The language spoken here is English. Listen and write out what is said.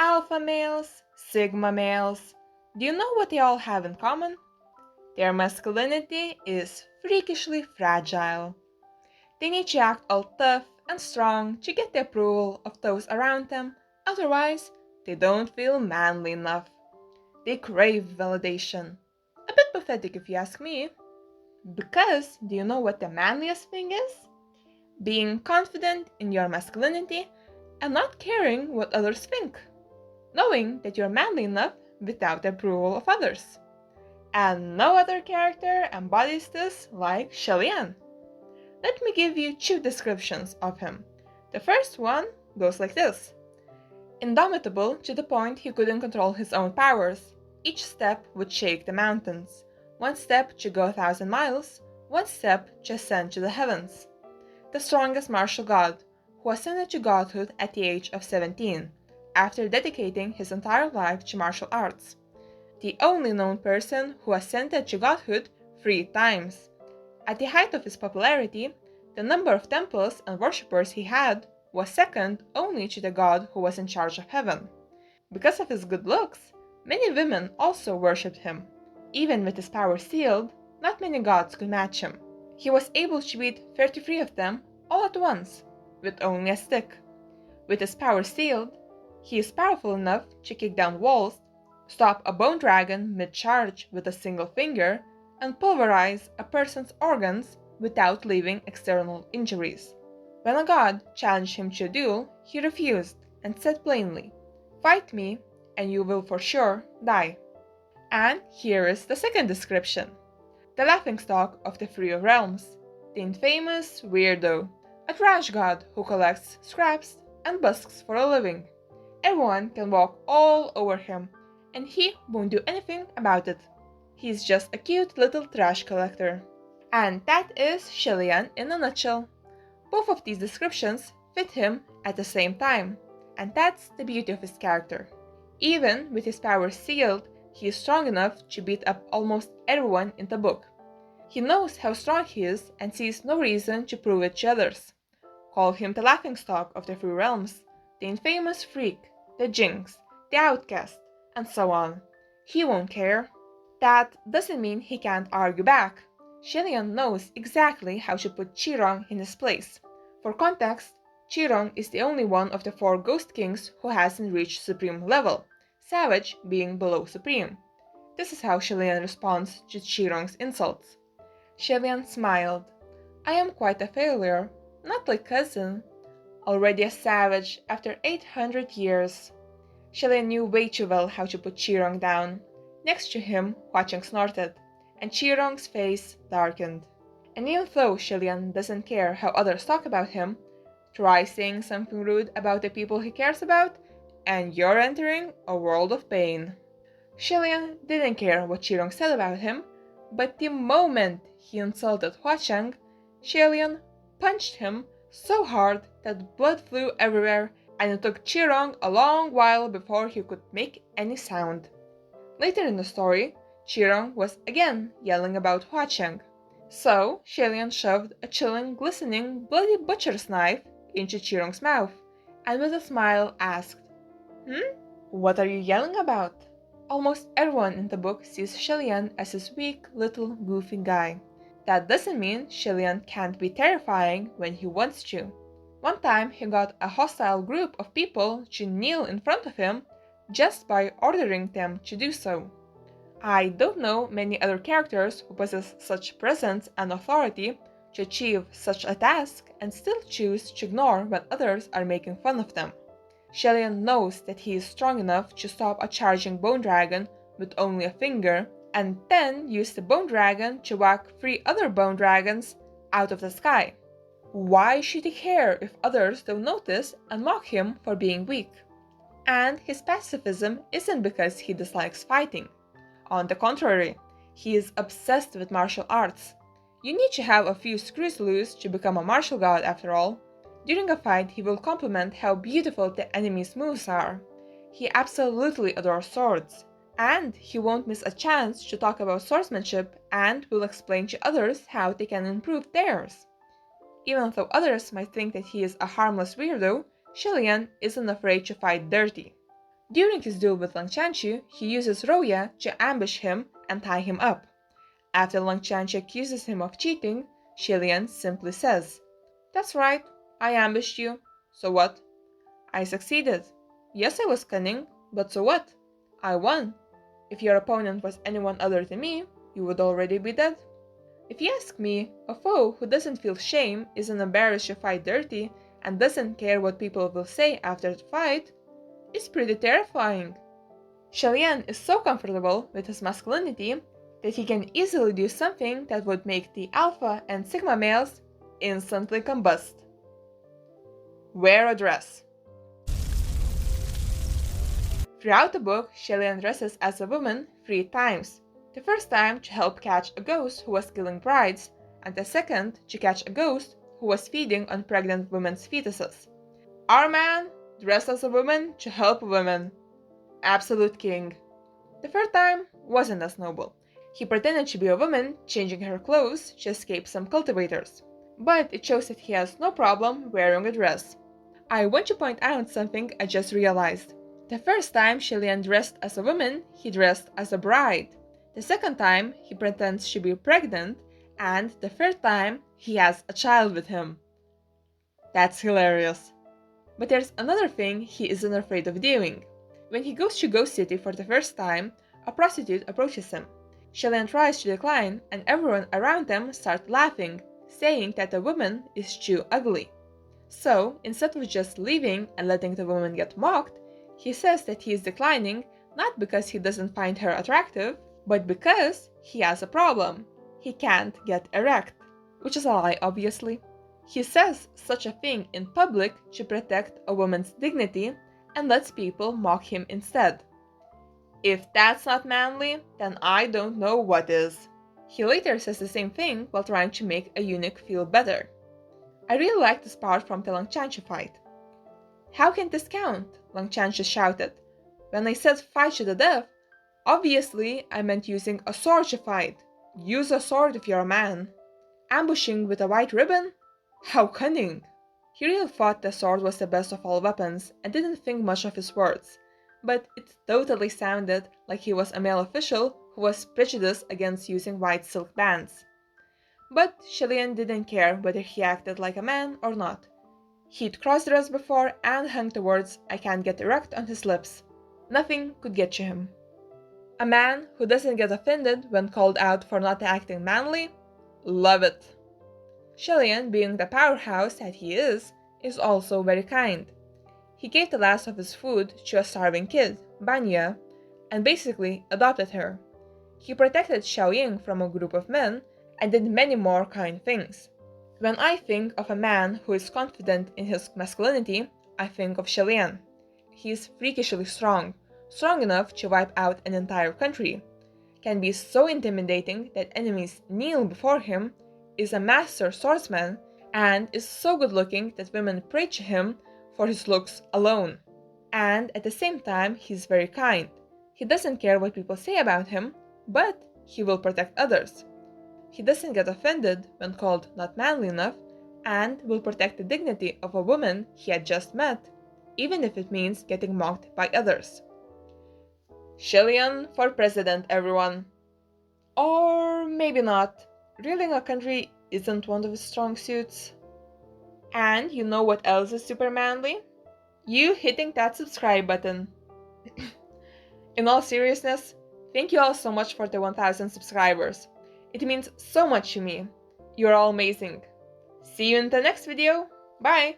Alpha males, sigma males. Do you know what they all have in common? Their masculinity is freakishly fragile. They need to act all tough and strong to get the approval of those around them, otherwise, they don't feel manly enough. They crave validation. A bit pathetic if you ask me. Because, do you know what the manliest thing is? Being confident in your masculinity and not caring what others think. Knowing that you're manly enough without the approval of others. And no other character embodies this like Xie Lian. Let me give you two descriptions of him. The first one goes like this. Indomitable to the point he couldn't control his own powers. Each step would shake the mountains. One step to go 1,000 miles, one step to ascend to the heavens. The strongest martial god, who ascended to godhood at the age of 17, after dedicating his entire life to martial arts. The only known person who ascended to godhood 3 times. At the height of his popularity, the number of temples and worshippers he had was second only to the god who was in charge of heaven. Because of his good looks, many women also worshipped him. Even with his power sealed, not many gods could match him. He was able to beat 33 of them all at once, with only a stick. With his power sealed, he is powerful enough to kick down walls, stop a bone dragon mid-charge with a single finger, and pulverize a person's organs without leaving external injuries. When a god challenged him to a duel, he refused and said plainly, "Fight me, and you will for sure die." And here is the second description. The laughingstock of the three realms, the infamous weirdo, a trash god who collects scraps and busks for a living. Everyone can walk all over him, and he won't do anything about it. He's just a cute little trash collector. And that is Xie Lian in a nutshell. Both of these descriptions fit him at the same time, and that's the beauty of his character. Even with his powers sealed, he is strong enough to beat up almost everyone in the book. He knows how strong he is and sees no reason to prove it to others. Call him the laughingstock of the three realms, the infamous freak, the jinx, the outcast, and so on. He won't care. That doesn't mean he can't argue back. Xie Lian knows exactly how to put Qirong in his place. For context, Qirong is the only one of the 4 ghost kings who hasn't reached supreme level, Savage being below supreme. This is how Xie Lian responds to Qirong's insults. Xie Lian smiled. "I am quite a failure, not like cousin. Already a savage after 800 years. Xie Lian knew way too well how to put Qirong down. Next to him, Hua Cheng snorted, and Qirong's face darkened. And even though Xie Lian doesn't care how others talk about him, try saying something rude about the people he cares about, and you're entering a world of pain. Xie Lian didn't care what Qirong said about him, but the moment he insulted Hua Cheng, Xie Lian punched him so hard that blood flew everywhere, and it took Qirong a long while before he could make any sound. Later in the story, Qirong was again yelling about Hua Cheng. So Xie Lian shoved a chilling, glistening, bloody butcher's knife into Qirong's mouth, and with a smile asked, What are you yelling about?" Almost everyone in the book sees Xie Lian as this weak, little, goofy guy. That doesn't mean Xie Lian can't be terrifying when he wants to. One time he got a hostile group of people to kneel in front of him just by ordering them to do so. I don't know many other characters who possess such presence and authority to achieve such a task and still choose to ignore when others are making fun of them. Xie Lian knows that he is strong enough to stop a charging bone dragon with only a finger, and then use the bone dragon to whack 3 other bone dragons out of the sky. Why should he care if others don't notice and mock him for being weak? And his pacifism isn't because he dislikes fighting. On the contrary, he is obsessed with martial arts. You need to have a few screws loose to become a martial god after all. During a fight, he will compliment how beautiful the enemy's moves are. He absolutely adores swords, and he won't miss a chance to talk about swordsmanship and will explain to others how they can improve theirs. Even though others might think that he is a harmless weirdo, Xie Lian isn't afraid to fight dirty. During his duel with Lang Chanchu, he uses Roya to ambush him and tie him up. After Lang Chanchu accuses him of cheating, Xie Lian simply says, "That's right, I ambushed you. So what? I succeeded. Yes, I was cunning, but so what? I won. If your opponent was anyone other than me, you would already be dead." If you ask me, a foe who doesn't feel shame, isn't embarrassed to fight dirty, and doesn't care what people will say after the fight, is pretty terrifying. Xie Lian is so comfortable with his masculinity that he can easily do something that would make the alpha and sigma males instantly combust. Wear a dress. Throughout the book, Xie Lian dresses as a woman 3 times. The first time to help catch a ghost who was killing brides, and the second to catch a ghost who was feeding on pregnant women's fetuses. Our man dressed as a woman to help women. Absolute king. The third time wasn't as noble. He pretended to be a woman, changing her clothes to escape some cultivators. But it shows that he has no problem wearing a dress. I want to point out something I just realized. The first time Xie Lian dressed as a woman, he dressed as a bride. The second time, he pretends to be pregnant, and the third time, he has a child with him. That's hilarious. But there's another thing he isn't afraid of doing. When he goes to Ghost City for the first time, a prostitute approaches him. Xie Lian tries to decline, and everyone around them starts laughing, saying that the woman is too ugly. So, instead of just leaving and letting the woman get mocked, he says that he is declining not because he doesn't find her attractive, but because he has a problem. He can't get erect. Which is a lie, obviously. He says such a thing in public to protect a woman's dignity and lets people mock him instead. If that's not manly, then I don't know what is. He later says the same thing while trying to make a eunuch feel better. I really like this part from the Lang Chanchu fight. "How can this count?" Lang Chanchu shouted. "When I said fight to the death, obviously I meant using a sword to fight. Use a sword if you're a man. Ambushing with a white ribbon? How cunning!" He really thought the sword was the best of all weapons and didn't think much of his words, but it totally sounded like he was a male official who was prejudiced against using white silk bands. But Xie Lian didn't care whether he acted like a man or not. He'd cross-dressed before and hung the words "I can't get erect" on his lips. Nothing could get to him. A man who doesn't get offended when called out for not acting manly? Love it. Xie Lian, being the powerhouse that he is also very kind. He gave the last of his food to a starving kid, Banya, and basically adopted her. He protected Xiaoying from a group of men and did many more kind things. When I think of a man who is confident in his masculinity, I think of Xie Lian. He is freakishly strong enough to wipe out an entire country, can be so intimidating that enemies kneel before him, is a master swordsman, and is so good looking that women pray to him for his looks alone. And at the same time, he's very kind. He doesn't care what people say about him, but he will protect others. He doesn't get offended when called not manly enough, and will protect the dignity of a woman he had just met, even if it means getting mocked by others. Xie Lian for president, everyone. Or maybe not. Ruling a country isn't one of his strong suits. And you know what else is super manly? You hitting that subscribe button. In all seriousness, thank you all so much for the 1000 subscribers. It means so much to me. You're all amazing. See you in the next video. Bye!